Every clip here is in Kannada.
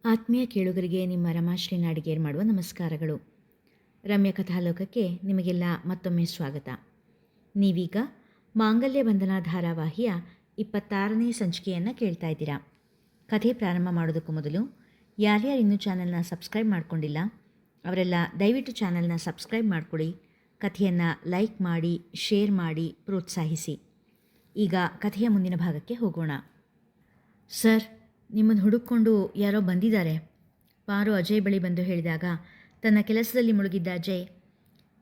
ಆತ್ಮೀಯ ಕೇಳುಗರಿಗೆ ನಿಮ್ಮ ರಮಾಶ್ರೀ ನಾಡಿಗೇರ್ ಮಾಡುವ ನಮಸ್ಕಾರಗಳು. ರಮ್ಯ ಕಥಾಲೋಕಕ್ಕೆ ನಿಮಗೆಲ್ಲ ಮತ್ತೊಮ್ಮೆ ಸ್ವಾಗತ. ನೀವೀಗ ಮಾಂಗಲ್ಯ ಬಂಧನ ಧಾರಾವಾಹಿಯ 26ನೇ ಸಂಚಿಕೆಯನ್ನು ಕೇಳ್ತಾ ಇದ್ದೀರಾ. ಕಥೆ ಪ್ರಾರಂಭ ಮಾಡೋದಕ್ಕೂ ಮೊದಲು ಯಾರ್ಯಾರು ಇನ್ನೂ ಚಾನಲ್ನ ಸಬ್ಸ್ಕ್ರೈಬ್ ಮಾಡ್ಕೊಂಡಿಲ್ಲ ಅವರೆಲ್ಲ ದಯವಿಟ್ಟು ಚಾನಲ್ನ ಸಬ್ಸ್ಕ್ರೈಬ್ ಮಾಡ್ಕೊಳ್ಳಿ, ಕಥೆಯನ್ನು ಲೈಕ್ ಮಾಡಿ, ಶೇರ್ ಮಾಡಿ, ಪ್ರೋತ್ಸಾಹಿಸಿ. ಈಗ ಕಥೆಯ ಮುಂದಿನ ಭಾಗಕ್ಕೆ ಹೋಗೋಣ. ಸರ್, ನಿಮ್ಮನ್ನು ಹುಡುಕೊಂಡು ಯಾರೋ ಬಂದಿದ್ದಾರೆ. ಪಾರು ಅಜಯ್ ಬಳಿ ಬಂದು ಹೇಳಿದಾಗ ತನ್ನ ಕೆಲಸದಲ್ಲಿ ಮುಳುಗಿದ್ದ ಅಜಯ್,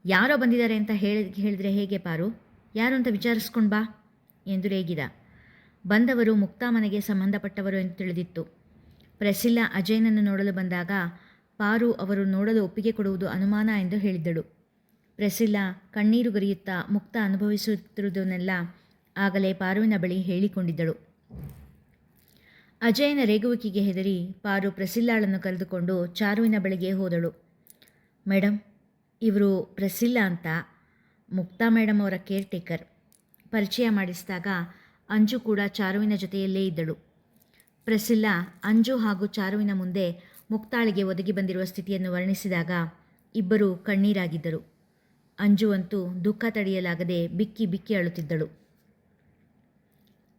ಯಾರೋ ಬಂದಿದ್ದಾರೆ ಅಂತ ಹೇಳಿದ್ರೆ ಹೇಗೆ ಪಾರು, ಯಾರು ಅಂತ ವಿಚಾರಿಸ್ಕೊಂಡು ಬಾ ಎಂದು ರೇಗಿದ. ಬಂದವರು ಮುಕ್ತಾ ಮನೆಗೆ ಸಂಬಂಧಪಟ್ಟವರು ಎಂದು ತಿಳಿದಿತ್ತು. ಪ್ರೆಸಿಲ್ಲಾ ಅಜಯ್ನನ್ನು ನೋಡಲು ಬಂದಾಗ ಪಾರು ಅವರು ನೋಡಲು ಒಪ್ಪಿಗೆ ಕೊಡುವುದು ಅನುಮಾನ ಎಂದು ಹೇಳಿದ್ದಳು. ಪ್ರೆಸಿಲ್ಲಾ ಕಣ್ಣೀರು ಗರಿಯುತ್ತಾ ಮುಕ್ತ ಅನುಭವಿಸುತ್ತಿರುವುದನ್ನೆಲ್ಲ ಆಗಲೇ ಪಾರುವಿನ ಬಳಿ ಹೇಳಿಕೊಂಡಿದ್ದಳು. ಅಜಯನ ರೇಗುವಿಕೆಗೆ ಹೆದರಿ ಪಾರು ಪ್ರೆಸಿಲ್ಲಾಳನ್ನು ಕರೆದುಕೊಂಡು ಚಾರುವಿನ ಬಳಿಗೆ ಹೋದಳು. ಮೇಡಮ್, ಇವರು ಪ್ರೆಸಿಲ್ಲಾ ಅಂತ, ಮುಕ್ತಾ ಮೇಡಮ್ ಅವರ ಕೇರ್ ಟೇಕರ್. ಪರಿಚಯ ಮಾಡಿಸಿದಾಗ ಅಂಜು ಕೂಡ ಚಾರುವಿನ ಜೊತೆಯಲ್ಲೇ ಇದ್ದಳು. ಪ್ರೆಸಿಲ್ಲಾ ಅಂಜು ಹಾಗೂ ಚಾರುವಿನ ಮುಂದೆ ಮುಕ್ತಾಳಿಗೆ ಒದಗಿ ಬಂದಿರುವ ಸ್ಥಿತಿಯನ್ನು ವರ್ಣಿಸಿದಾಗ ಇಬ್ಬರು ಕಣ್ಣೀರಾಗಿದ್ದರು. ಅಂಜು ಅಂತೂ ದುಃಖ ತಡೆಯಲಾಗದೆ ಬಿಕ್ಕಿ ಬಿಕ್ಕಿ ಅಳುತ್ತಿದ್ದಳು.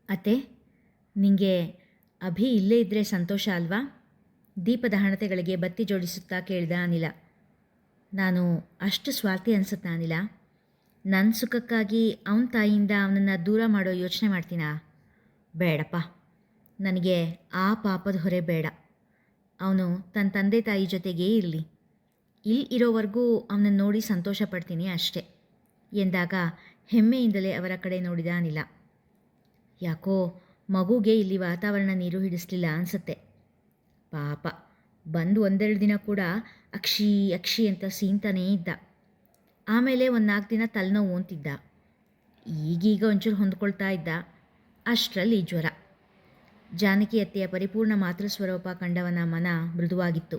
ಅತ್ತೆ, ನಿಂಗೆ ಅಭಿ ಇಲ್ಲೇ ಇದ್ದರೆ ಸಂತೋಷ ಅಲ್ವಾ? ದೀಪದ ಹಣತೆಗಳಿಗೆ ಬತ್ತಿ ಜೋಡಿಸುತ್ತಾ ಕೇಳಿದ ಅನಿಲ. ನಾನು ಅಷ್ಟು ಸ್ವಾರ್ಥಿ ಅನಿಸುತ್ತಾ ಅನಿಲ? ನನ್ನ ಸುಖಕ್ಕಾಗಿ ಅವನ ತಾಯಿಯಿಂದ ಅವನನ್ನು ದೂರ ಮಾಡೋ ಯೋಚನೆ ಮಾಡ್ತೀನಾ? ಬೇಡಪ್ಪ, ನನಗೆ ಆ ಪಾಪದ ಹೊರೆ ಬೇಡ. ಅವನು ತನ್ನ ತಂದೆ ತಾಯಿ ಜೊತೆಗೇ ಇರಲಿ. ಇಲ್ಲಿ ಇರೋವರೆಗೂ ಅವನನ್ನು ನೋಡಿ ಸಂತೋಷ ಪಡ್ತೀನಿ ಅಷ್ಟೆ ಎಂದಾಗ ಹೆಮ್ಮೆಯಿಂದಲೇ ಅವರ ಕಡೆ ನೋಡಿದ ಅನಿಲ. ಯಾಕೋ ಮಗುಗೆ ಇಲ್ಲಿ ವಾತಾವರಣ ನೀರು ಹಿಡಿಸಲಿಲ್ಲ ಅನಿಸುತ್ತೆ. ಪಾಪ, ಬಂದು ಒಂದೆರಡು ದಿನ ಕೂಡ ಅಕ್ಷಿ ಅಕ್ಷಿ ಅಂತ ಸೀನ್ತಾನೇ ಇದ್ದ. ಆಮೇಲೆ ಒಂದು 4 ದಿನ ತಲೆನೋವು ಅಂತಿದ್ದ. ಈಗೀಗ ಒಂಚೂರು ಹೊಂದ್ಕೊಳ್ತಾ ಇದ್ದ. ಅಷ್ಟರಲ್ಲಿ ಜ್ವರ. ಜಾನಕಿ ಅತ್ತೆಯ ಪರಿಪೂರ್ಣ ಮಾತೃಸ್ವರೂಪ ಕಂಡವನ ಮನ ಮೃದುವಾಗಿತ್ತು.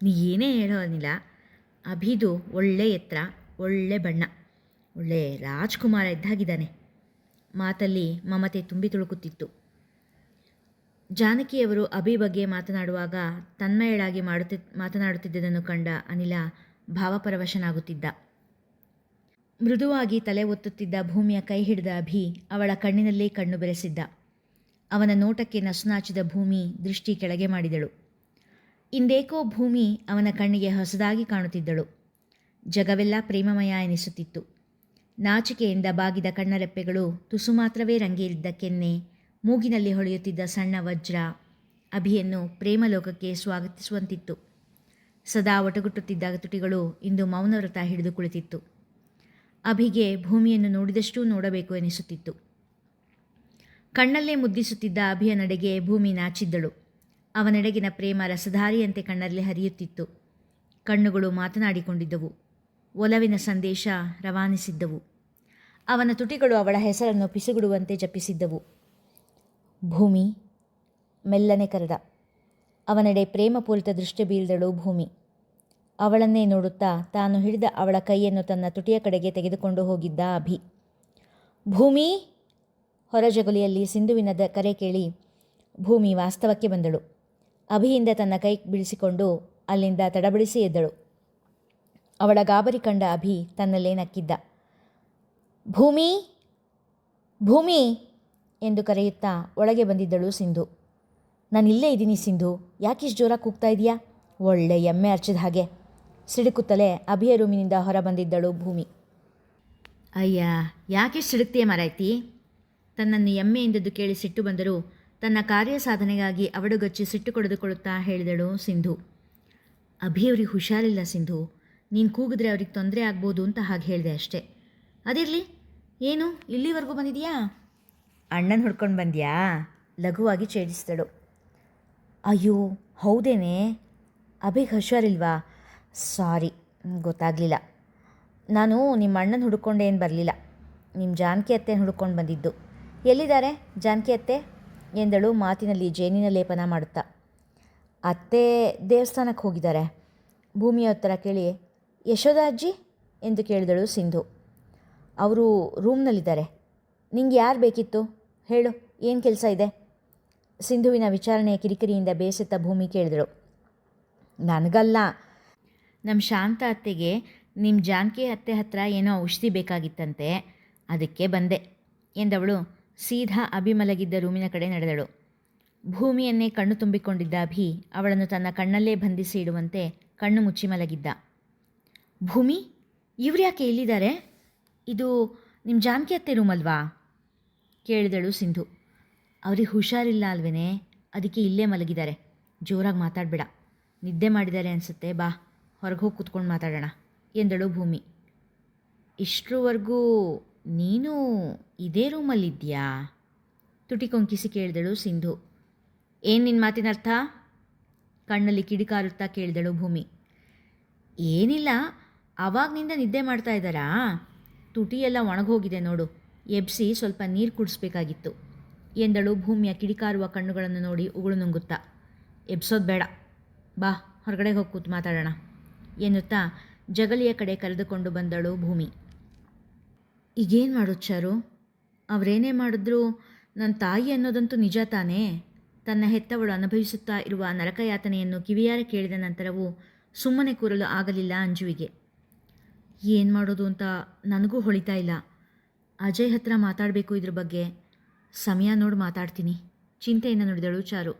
ನೀ ಏನೇ ಹೇಳೋ ಅನಿಲ, ಅಭಿದು ಒಳ್ಳೆ ಎತ್ತರ, ಒಳ್ಳೆ ಬಣ್ಣ, ಒಳ್ಳೆ ರಾಜ್ಕುಮಾರ ಇದ್ದಾಗಿದ್ದಾನೆ. ಮಾತಲ್ಲಿ ಮಮತೆ ತುಂಬಿ ತುಳುಕುತ್ತಿತ್ತು. ಜಾನಕಿಯವರು ಅಭಿ ಬಗ್ಗೆ ಮಾತನಾಡುವಾಗ ತನ್ಮಯಳಾಗಿ ಮಾತನಾಡುತ್ತಿದ್ದುದನ್ನು ಕಂಡ ಅನಿಲ ಭಾವಪರವಶನಾಗುತ್ತಿದ್ದ. ಮೃದುವಾಗಿ ತಲೆ ಒತ್ತುತ್ತಿದ್ದ ಭೂಮಿಯ ಕೈ ಹಿಡಿದ ಅಭಿ ಅವಳ ಕಣ್ಣಿನಲ್ಲೇ ಕಣ್ಣು ಬೆರೆಸಿದ್ದ. ಅವನ ನೋಟಕ್ಕೆ ನಸುನಾಚಿದ ಭೂಮಿ ದೃಷ್ಟಿ ಕೆಳಗೆ ಮಾಡಿದಳು. ಇಂದೇಕೋ ಭೂಮಿ ಅವನ ಕಣ್ಣಿಗೆ ಹೊಸದಾಗಿ ಕಾಣುತ್ತಿದ್ದಳು. ಜಗವೆಲ್ಲ ಪ್ರೇಮಮಯ ಎನಿಸುತ್ತಿತ್ತು. ನಾಚಿಕೆಯಿಂದ ಬಾಗಿದ ಕಣ್ಣರೆಪ್ಪೆಗಳು, ತುಸು ಮಾತ್ರವೇ ರಂಗೇರಿದ್ದ ಕೆನ್ನೆ, ಮೂಗಿನಲ್ಲಿ ಹೊಳೆಯುತ್ತಿದ್ದ ಸಣ್ಣ ವಜ್ರ ಅಭಿಯನ್ನು ಪ್ರೇಮಲೋಕಕ್ಕೆ ಸ್ವಾಗತಿಸುವಂತಿತ್ತು. ಸದಾ ಒಟಗುಟ್ಟುತ್ತಿದ್ದ ತುಟಿಗಳು ಇಂದು ಮೌನವ್ರತ ಹಿಡಿದು ಕುಳಿತಿತ್ತು. ಅಭಿಗೆ ಭೂಮಿಯನ್ನು ನೋಡಿದಷ್ಟೂ ನೋಡಬೇಕು ಎನಿಸುತ್ತಿತ್ತು. ಕಣ್ಣಲ್ಲೇ ಮುದ್ದಿಸುತ್ತಿದ್ದ ಅಭಿಯ ನಡೆಗೆ ಭೂಮಿ ನಾಚಿದ್ದಳು. ಅವನೆಡೆಗಿನ ಪ್ರೇಮ ರಸಧಾರಿಯಂತೆ ಕಣ್ಣಲ್ಲಿ ಹರಿಯುತ್ತಿತ್ತು. ಕಣ್ಣುಗಳು ಮಾತನಾಡಿಕೊಂಡಿದ್ದವು. ಒಲವಿನ ಸಂದೇಶ ರವಾನಿಸಿದ್ದವು. ಅವನ ತುಟಿಗಳು ಅವಳ ಹೆಸರನ್ನು ಪಿಸುಗುಡುವಂತೆ ಜಪಿಸಿದ್ದವು. ಭೂಮಿ ಮೆಲ್ಲನೆ ಕರೆದ. ಅವನೆಡೆ ಪ್ರೇಮಪೂರಿತ ದೃಷ್ಟಿ ಬೀರಿದಳು ಭೂಮಿ. ಅವಳನ್ನೇ ನೋಡುತ್ತಾ ತಾನು ಹಿಡಿದ ಅವಳ ಕೈಯನ್ನು ತನ್ನ ತುಟಿಯ ಕಡೆಗೆ ತೆಗೆದುಕೊಂಡು ಹೋಗಿದ್ದ ಅಭಿ. ಭೂಮಿ! ಹೊರಜಗುಲಿಯಲ್ಲಿ ಸಿಂಧುವಿನ ಕರೆ ಕೇಳಿ ಭೂಮಿ ವಾಸ್ತವಕ್ಕೆ ಬಂದಳು. ಅಭಿಯಿಂದ ತನ್ನ ಕೈ ಬಿಡಿಸಿಕೊಂಡು ಅಲ್ಲಿಂದ ತಡಬಡಿಸಿ ಎದ್ದಳು. ಅವಳ ಗಾಬರಿ ಕಂಡ ಅಭಿ ತನ್ನಲ್ಲೇ ನಕ್ಕಿದ್ದ. ಭೂಮಿ, ಭೂಮಿ ಎಂದು ಕರೆಯುತ್ತಾ ಒಳಗೆ ಬಂದಿದ್ದಳು ಸಿಂಧು. ನಾನಿಲ್ಲೇ ಇದ್ದೀನಿ ಸಿಂಧು, ಯಾಕಿಷ್ಟು ಜೋರಾಗಿ ಕೂಗ್ತಾ ಇದೆಯಾ? ಒಳ್ಳೆ ಎಮ್ಮೆ ಅರ್ಚಿದ ಹಾಗೆ ಸಿಡುಕುತ್ತಲೇ ಅಭಿಯ ರೂಮಿನಿಂದ ಹೊರ ಬಂದಿದ್ದಳು ಭೂಮಿ. ಅಯ್ಯ, ಯಾಕಿಷ್ಟು ಸಿಡುಕ್ತೀಯ ಮಾರಾಯ್ತಿ? ತನ್ನನ್ನು ಎಮ್ಮೆ ಎಂದದ್ದು ಕೇಳಿ ಸಿಟ್ಟು ಬಂದರೂ ತನ್ನ ಕಾರ್ಯ ಸಾಧನೆಗಾಗಿ ಅವಡುಗಚ್ಚಿ ಸಿಟ್ಟು ಕೊಡೆದುಕೊಳ್ಳುತ್ತಾ ಹೇಳಿದಳು ಸಿಂಧು. ಅಭಿಯವ್ರಿಗೆ ಹುಷಾರಿಲ್ಲ ಸಿಂಧು, ನೀನು ಕೂಗಿದ್ರೆ ಅವ್ರಿಗೆ ತೊಂದರೆ ಆಗ್ಬೋದು ಅಂತ ಹಾಗೆ ಹೇಳಿದೆ ಅಷ್ಟೇ. ಅದಿರಲಿ, ಏನು ಇಲ್ಲಿವರೆಗೂ ಬಂದಿದೆಯಾ? ಅಣ್ಣನ ಹುಡ್ಕೊಂಡು ಬಂದ್ಯಾ? ಲಘುವಾಗಿ ಛೇಡಿಸಿದಳು. ಅಯ್ಯೋ ಹೌದೇನೆ, ಅಭಿಗೆ ಹುಷಾರಿಲ್ವಾ? ಸಾರಿ, ಗೊತ್ತಾಗಲಿಲ್ಲ. ನಾನು ನಿಮ್ಮ ಅಣ್ಣನ ಹುಡ್ಕೊಂಡೇ ಏನು ಬರಲಿಲ್ಲ, ನಿಮ್ಮ ಜಾನಕಿ ಅತ್ತೆನ ಹುಡ್ಕೊಂಡು ಬಂದಿದ್ದು. ಎಲ್ಲಿದ್ದಾರೆ ಜಾನಕಿ ಅತ್ತೆ ಎಂದಳು ಮಾತಿನಲ್ಲಿ ಜೇನಿನ ಲೇಪನ ಮಾಡುತ್ತಾ. ಅತ್ತೆ ದೇವಸ್ಥಾನಕ್ಕೆ ಹೋಗಿದ್ದಾರೆ. ಭೂಮಿಯ ಉತ್ತರ ಕೇಳಿ ಯಶೋಧ ಅಜ್ಜಿ ಎಂದು ಕೇಳಿದಳು ಸಿಂಧು. ಅವರು ರೂಮ್ನಲ್ಲಿದ್ದಾರೆ. ನಿಂಗೆ ಯಾರು ಬೇಕಿತ್ತು ಹೇಳು, ಏನು ಕೆಲಸ ಇದೆ? ಸಿಂಧುವಿನ ವಿಚಾರಣೆಯ ಕಿರಿಕಿರಿಯಿಂದ ಬೇಸತ್ತ ಭೂಮಿ ಕೇಳಿದಳು. ನನಗಲ್ಲ, ನಮ್ಮ ಶಾಂತ ಅತ್ತೆಗೆ ನಿಮ್ಮ ಜಾನಕಿ ಅತ್ತೆ ಹತ್ರ ಏನೋ ಔಷಧಿ ಬೇಕಾಗಿತ್ತಂತೆ, ಅದಕ್ಕೆ ಬಂದೆ ಎಂದವಳು ಸೀದಾ ಅಭಿ ಮಲಗಿದ್ದ ರೂಮಿನ ಕಡೆ ನಡೆದಳು. ಭೂಮಿಯನ್ನೇ ಕಣ್ಣು ತುಂಬಿಕೊಂಡಿದ್ದ ಅಭಿ ಅವಳನ್ನು ತನ್ನ ಕಣ್ಣಲ್ಲೇ ಬಂಧಿಸಿ ಇಡುವಂತೆ ಕಣ್ಣು ಮುಚ್ಚಿ ಮಲಗಿದ್ದ. ಭೂಮಿ, ಇವ್ರು ಯಾಕೆ ಇಲ್ಲಿದ್ದಾರೆ? ಇದು ನಿಮ್ಮ ಜಾನಕಿ ಅತ್ತೆ ರೂಮಲ್ವಾ ಕೇಳಿದಳು ಸಿಂಧು. ಅವ್ರಿಗೆ ಹುಷಾರಿಲ್ಲ ಅಲ್ವೇನೆ, ಅದಕ್ಕೆ ಇಲ್ಲೇ ಮಲಗಿದ್ದಾರೆ. ಜೋರಾಗಿ ಮಾತಾಡಬೇಡ, ನಿದ್ದೆ ಮಾಡಿದ್ದಾರೆ ಅನಿಸುತ್ತೆ, ಬಾ ಹೊರಗೆ ಹೋಗಿ ಕೂತ್ಕೊಂಡು ಮಾತಾಡೋಣ ಎಂದಳು ಭೂಮಿ. ಇಷ್ಟರವರೆಗೂ ನೀನು ಇದೇ ರೂಮಲ್ಲಿದ್ದೀಯಾ? ತುಟಿ ಕೊಂಕಿಸಿ ಕೇಳಿದಳು ಸಿಂಧು. ಏನು ನಿನ್ನ ಮಾತಿನ ಅರ್ಥ? ಕಣ್ಣಲ್ಲಿ ಕಿಡಿಕಾರುತ್ತಾ ಕೇಳಿದಳು ಭೂಮಿ. ಏನಿಲ್ಲ, ಆವಾಗನಿಂದ ನಿದ್ದೆ ಮಾಡ್ತಾ ಇದ್ದಾರಾ? ತುಟಿಯೆಲ್ಲ ಒಣಗೋಗಿದೆ ನೋಡು, ಎಬ್ಸಿ ಸ್ವಲ್ಪ ನೀರು ಕುಡಿಸ್ಬೇಕಾಗಿತ್ತು ಎಂದಳು ಭೂಮಿಯ ಕಿಡಿಕಾರುವ ಕಣ್ಣುಗಳನ್ನು ನೋಡಿ ಉಗುಳು ನುಂಗುತ್ತಾ. ಎಬ್ಸೋದು ಬೇಡ, ಬಾ ಹೊರಗಡೆ ಹೋಗಿ ಕೂತು ಮಾತಾಡೋಣ ಎನ್ನುತ್ತಾ ಜಗಲಿಯ ಕಡೆ ಕರೆದುಕೊಂಡು ಬಂದಳು ಭೂಮಿ. ಈಗೇನು ಮಾಡೋದು ಚಾರು? ಅವರೇನೇ ಮಾಡಿದ್ರೂ ನನ್ನ ತಾಯಿ ಅನ್ನೋದಂತೂ ನಿಜ ತಾನೇ? ತನ್ನ ಹೆತ್ತವಳು ಅನುಭವಿಸುತ್ತಾ ಇರುವ ನರಕಯಾತನೆಯನ್ನು ಕಿವಿಯಾರೆ ಕೇಳಿದ ನಂತರವೂ ಸುಮ್ಮನೆ ಕೂರಲು ಆಗಲಿಲ್ಲ ಅಂಜುವಿಗೆ. ಏನು ಮಾಡೋದು ಅಂತ ನನಗೂ ಹೊಳಿತಾ ಇಲ್ಲ. ಅಜಯ್ ಹತ್ರ ಮಾತಾಡಬೇಕು ಇದ್ರ ಬಗ್ಗೆ. ಸಮಯ ನೋಡಿ ಮಾತಾಡ್ತೀನಿ ಚಿಂತೆಯನ್ನು ನುಡಿದಳು ಚಾರು.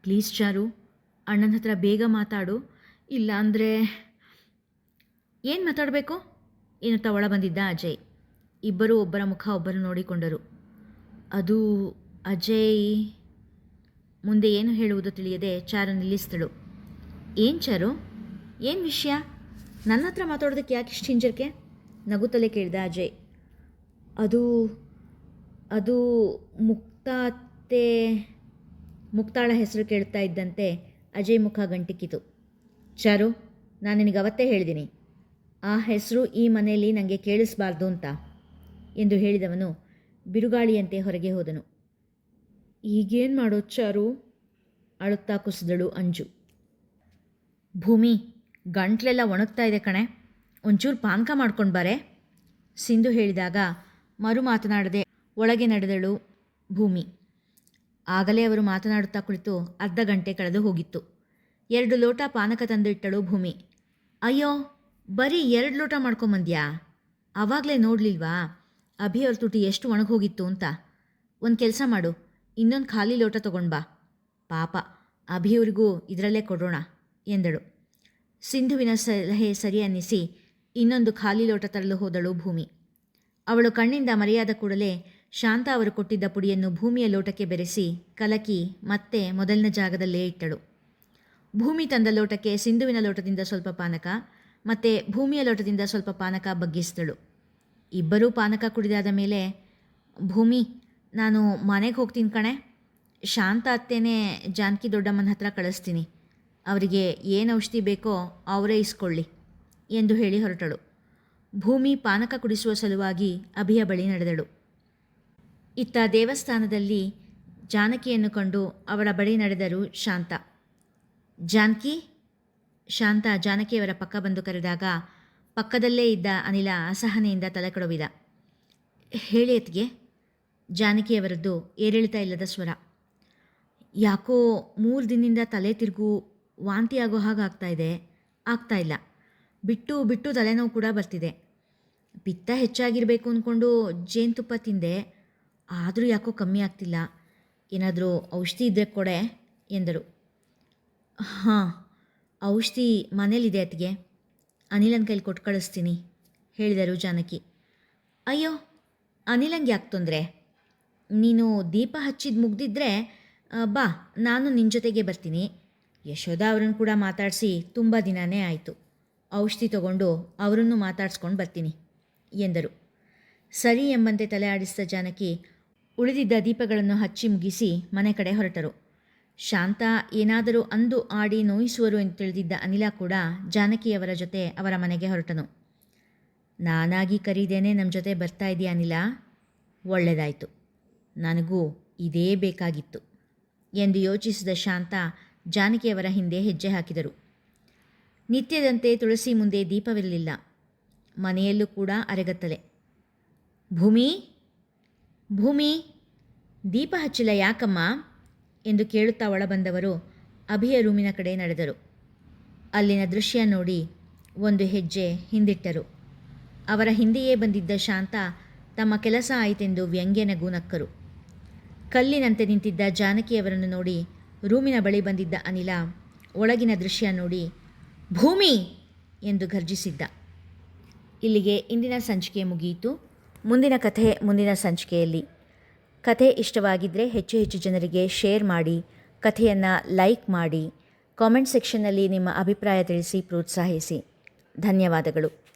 ಪ್ಲೀಸ್ ಚಾರು, ಅಣ್ಣನ ಹತ್ರ ಬೇಗ ಮಾತಾಡು, ಇಲ್ಲ ಅಂದರೆ. ಏನು ಮಾತಾಡಬೇಕು ಎನ್ನುತ್ತಾ ಒಳ ಬಂದಿದ್ದ ಅಜಯ್. ಇಬ್ಬರೂ ಒಬ್ಬರ ಮುಖ ಒಬ್ಬರು ನೋಡಿಕೊಂಡರು. ಅದು ಅಜಯ್. ಮುಂದೆ ಏನು ಹೇಳುವುದು ತಿಳಿಯದೆ ಚಾರು ನಿಲ್ಲಿಸಿದಳು. ಏನು ಚಾರು, ಏನು ವಿಷಯ? ನನ್ನ ಹತ್ರ ಮಾತಾಡೋದಕ್ಕೆ ಯಾಕೆ ಇಷ್ಟು ಹಿಂಜರಿಕೆ? ನಗುತ್ತಲೇ ಕೇಳಿದ ಅಜಯ್. ಅದು ಅದು ಮುಕ್ತಾಳ ಹೆಸರು ಕೇಳ್ತಾ ಇದ್ದಂತೆ ಅಜಯ್ ಮುಖ ಗಂಟಿಕ್ಕಿತು. ಚಾರು, ನಾನು ನಿನಗೆ ಅವತ್ತೇ ಹೇಳಿದ್ದೀನಿ, ಆ ಹೆಸರು ಈ ಮನೆಯಲ್ಲಿ ನನಗೆ ಕೇಳಿಸಬಾರ್ದು ಅಂತ ಎಂದು ಹೇಳಿದವನು ಬಿರುಗಾಳಿಯಂತೆ ಹೊರಗೆ ಹೋದನು. ಈಗೇನು ಮಾಡೋದು ಚಾರು? ಅಳುತ್ತಾ ಕುಸಿದಳು ಅಂಜು. ಭೂಮಿ, ಗಂಟ್ಲೆಲ್ಲ ಒಣಗ್ತಾ ಇದೆ ಕಣೆ, ಒಂಚೂರು ಪಾನಕ ಮಾಡ್ಕೊಂಡು ಬಾರೆ ಸಿಂಧು ಹೇಳಿದಾಗ ಮರು ಮಾತನಾಡದೆ ಒಳಗೆ ನಡೆದಳು ಭೂಮಿ. ಆಗಲೇ ಅವರು ಮಾತನಾಡುತ್ತಾ ಕುಳಿತು ಅರ್ಧ ಗಂಟೆ ಕಳೆದು ಹೋಗಿತ್ತು. 2 ಲೋಟ ಪಾನಕ ತಂದು ಇಟ್ಟಳು ಭೂಮಿ. ಅಯ್ಯೋ, ಬರೀ 2 ಲೋಟ ಮಾಡ್ಕೊಂಬಂದ್ಯಾ? ಆವಾಗಲೇ ನೋಡಲಿಲ್ವಾ ಅಭಿಯವ್ರ ತುಟಿ ಎಷ್ಟು ಒಣಗೋಗಿತ್ತು ಅಂತ? ಒಂದು ಕೆಲಸ ಮಾಡು, ಇನ್ನೊಂದು ಖಾಲಿ ಲೋಟ ತಗೊಂಡು ಬಾ, ಪಾಪ ಅಭಿಯವ್ರಿಗೂ ಇದರಲ್ಲೇ ಕೊಡೋಣ ಎಂದಳು. ಸಿಂಧುವಿನ ಸಲಹೆ ಸರಿ ಅನ್ನಿಸಿ ಇನ್ನೊಂದು ಖಾಲಿ ಲೋಟ ತರಲು ಹೋದಳು ಭೂಮಿ. ಅವಳು ಕಣ್ಣಿಂದ ಮರೆಯಾದ ಕೂಡಲೇ ಶಾಂತ ಅವರು ಕೊಟ್ಟಿದ್ದ ಪುಡಿಯನ್ನು ಭೂಮಿಯ ಲೋಟಕ್ಕೆ ಬೆರೆಸಿ ಕಲಕಿ ಮತ್ತೆ ಮೊದಲಿನ ಜಾಗದಲ್ಲೇ ಇಟ್ಟಳು. ಭೂಮಿ ತಂದ ಲೋಟಕ್ಕೆ ಸಿಂಧುವಿನ ಲೋಟದಿಂದ ಸ್ವಲ್ಪ ಪಾನಕ ಮತ್ತು ಭೂಮಿಯ ಲೋಟದಿಂದ ಸ್ವಲ್ಪ ಪಾನಕ ಬಗ್ಗಿಸಿದಳು. ಇಬ್ಬರೂ ಪಾನಕ ಕುಡಿದಾದ ಮೇಲೆ, ಭೂಮಿ, ನಾನು ಮನೆಗೆ ಹೋಗ್ತೀನಿ ಕಣೆ, ಶಾಂತ ಅತ್ತೇನೆ ಜಾನಕಿ ದೊಡ್ಡಮ್ಮನ ಹತ್ರ ಕಳಿಸ್ತೀನಿ, ಅವರಿಗೆ ಏನು ಔಷಧಿ ಬೇಕೋ ಅವರೇ ಇಸ್ಕೊಳ್ಳಿ ಎಂದು ಹೇಳಿ ಹೊರಟಳು. ಭೂಮಿ ಪಾನಕ ಕುಡಿಸುವ ಸಲುವಾಗಿ ಅಭಿಯ ಬಳಿ ನಡೆದಳು. ಇತ್ತ ದೇವಸ್ಥಾನದಲ್ಲಿ ಜಾನಕಿಯನ್ನು ಕಂಡು ಅವಳ ಬಳಿ ನಡೆದರು ಶಾಂತ. ಜಾನಕಿ. ಶಾಂತ ಜಾನಕಿಯವರ ಪಕ್ಕ ಬಂದು ಕರೆದಾಗ ಪಕ್ಕದಲ್ಲೇ ಇದ್ದ ಅನಿಲ ಅಸಹನೆಯಿಂದ ತಲೆ ಕೆಡವಿದ. ಹೇಳಿ ಅತ್ತಿಗೆ. ಜಾನಕಿಯವರದ್ದು ಏರಿಳಿತ ಇಲ್ಲದ ಸ್ವರ. ಯಾಕೋ 3 ದಿನದಿಂದ ತಲೆ ತಿರುಗು, ವಾಂತಿ ಆಗೋ ಹಾಗೆ ಆಗ್ತಾ ಇಲ್ಲ. ಬಿಟ್ಟು ಬಿಟ್ಟು ತಲೆನೋವು ಕೂಡ ಬರ್ತಿದೆ. ಪಿತ್ತ ಹೆಚ್ಚಾಗಿರಬೇಕು ಅಂದ್ಕೊಂಡು ಜೇನುತುಪ್ಪ ತಿಂದೆ, ಆದರೂ ಯಾಕೋ ಕಮ್ಮಿ ಆಗ್ತಿಲ್ಲ. ಏನಾದರೂ ಔಷಧಿ ಇದ್ದರೆ ಕೊಡೆ ಎಂದರು. ಹಾಂ, ಔಷಧಿ ಮನೇಲಿದೆ ಅತ್ತಿಗೆ, ಅನಿಲನ ಕೈಲಿ ಕೊಟ್ಟು ಕಳಿಸ್ತೀನಿ ಹೇಳಿದರು ಜಾನಕಿ. ಅಯ್ಯೋ, ಅನಿಲಂಗೆ ಯಾಕೆ ತೊಂದರೆ? ನೀನು ದೀಪ ಹಚ್ಚಿದ್ದು ಮುಗ್ದಿದ್ರೆ ಬಾ, ನಾನು ನಿನ್ನ ಜೊತೆಗೆ ಬರ್ತೀನಿ. ಯಶೋಧ ಅವರನ್ನು ಕೂಡ ಮಾತಾಡಿಸಿ ತುಂಬ ದಿನವೇ ಆಯಿತು. ಔಷಧಿ ತಗೊಂಡು ಅವರನ್ನು ಮಾತಾಡ್ಸ್ಕೊಂಡು ಬರ್ತೀನಿ ಎಂದರು. ಸರಿ ಎಂಬಂತೆ ತಲೆ ಆಡಿಸಿದ ಜಾನಕಿ ಉಳಿದಿದ್ದ ದೀಪಗಳನ್ನು ಹಚ್ಚಿ ಮುಗಿಸಿ ಮನೆ ಕಡೆ ಹೊರಟರು. ಶಾಂತ ಏನಾದರೂ ಅಂದು ಆಡಿ ನೋಯಿಸುವರು ಎಂದು ತಿಳಿದಿದ್ದ ಅನಿಲ ಕೂಡ ಜಾನಕಿಯವರ ಜೊತೆ ಅವರ ಮನೆಗೆ ಹೊರಟನು. ನಾನಾಗಿ ಕರೀದೇನೆ ನಮ್ಮ ಜೊತೆ ಬರ್ತಾ ಇದೆಯಾ ಅನಿಲ? ಒಳ್ಳೆಯದಾಯಿತು, ನನಗೂ ಇದೇ ಬೇಕಾಗಿತ್ತು ಎಂದು ಯೋಚಿಸಿದ ಶಾಂತ ಜಾನಕಿಯವರ ಹಿಂದೆ ಹೆಜ್ಜೆ ಹಾಕಿದರು. ನಿತ್ಯದಂತೆ ತುಳಸಿ ಮುಂದೆ ದೀಪವಿರಲಿಲ್ಲ. ಮನೆಯಲ್ಲೂ ಕೂಡ ಅರೆಗತ್ತಲೆ. ಭೂಮಿ, ಭೂಮಿ, ದೀಪ ಹಚ್ಚಿಲ್ಲ ಯಾಕಮ್ಮ ಎಂದು ಕೇಳುತ್ತಾ ಒಳಬಂದವರು ಅಭಿಯ ರೂಮಿನ ಕಡೆ ನಡೆದರು. ಅಲ್ಲಿನ ದೃಶ್ಯ ನೋಡಿ ಒಂದು ಹೆಜ್ಜೆ ಹಿಂದಿಟ್ಟರು. ಅವರ ಹಿಂದೆಯೇ ಬಂದಿದ್ದ ಶಾಂತ ತಮ್ಮ ಕೆಲಸ ಆಯಿತೆಂದು ವ್ಯಂಗ್ಯ ನಗು ನಕ್ಕರು. ಕಲ್ಲಿನಂತೆ ನಿಂತಿದ್ದ ಜಾನಕಿಯವರನ್ನು ನೋಡಿ ರೂಮಿನ ಬಳಿ ಬಂದಿದ್ದ ಅನಿಲ ಒಳಗಿನ ದೃಶ್ಯ ನೋಡಿ ಭೂಮಿ ಎಂದು ಗರ್ಜಿಸಿದ್ದ. ಇಲ್ಲಿಗೆ ಇಂದಿನ ಸಂಚಿಕೆ ಮುಗಿಯಿತು. ಮುಂದಿನ ಕಥೆ ಮುಂದಿನ ಸಂಚಿಕೆಯಲ್ಲಿ. ಕಥೆ ಇಷ್ಟವಾಗಿದ್ದರೆ ಹೆಚ್ಚು ಹೆಚ್ಚು ಜನರಿಗೆ ಶೇರ್ ಮಾಡಿ, ಕಥೆಯನ್ನು ಲೈಕ್ ಮಾಡಿ, ಕಾಮೆಂಟ್ ಸೆಕ್ಷನ್ನಲ್ಲಿ ನಿಮ್ಮ ಅಭಿಪ್ರಾಯ ತಿಳಿಸಿ ಪ್ರೋತ್ಸಾಹಿಸಿ. ಧನ್ಯವಾದಗಳು.